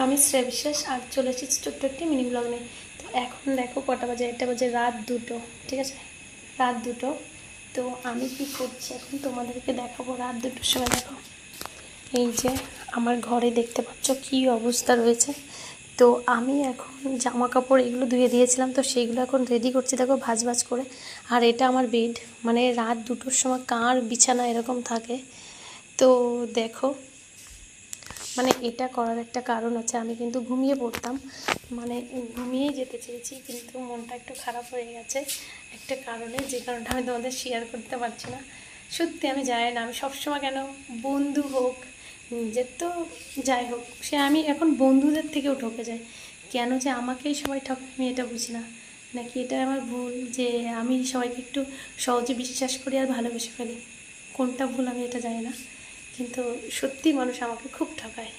আমি শ্রেয়া বিশ্বাস আর চলে এসেছি ছোট্ট একটি মিনি ব্লগ নিয়ে। তো এখন দেখো কটা বাজে, এটা বাজে রাত 2টো, ঠিক আছে, রাত 2টো। তো আমি কি করছি এখন তোমাদেরকে দেখাবো রাত 2টোর সময়। দেখো এই যে আমার ঘরে দেখতে পাচ্ছ কী অবস্থা রয়েছে। তো আমি এখন জামা কাপড় এগুলো ধুয়ে দিয়েছিলাম, তো সেইগুলো এখন রেডি করছি দেখো ভাঁজ ভাঁজ করে। আর এটা আমার বেড, মানে রাত 2টোর সময় কার বিছানা এরকম থাকে। তো দেখো মানে এটা করার একটা কারণ আছে, আমি কিন্তু ঘুমিয়ে পড়তাম, মানে ঘুমিয়েই যেতে চেয়েছি, কিন্তু মনটা একটু খারাপ হয়ে গেছে একটা কারণে, যে কারণটা আমি তোমাদের শেয়ার করতে পারছি না। সত্যি আমি জানি না, আমি সবসময় কেন বন্ধু হোক নিজের তো যাই হোক, সে আমি এখন বন্ধুদের থেকেও ঠকে যাই, কেন যে আমাকেই সবাই ঠকে আমি এটা বুঝি না। নাকি এটা আমার ভুল যে আমি সবাইকে একটু সহজে বিশ্বাস করি আর ভালোবেসে ফেলি, কোনটা ভুল আমি এটা জানি না, কিন্তু সত্যি মানুষ আমাকে খুব ঠকায়।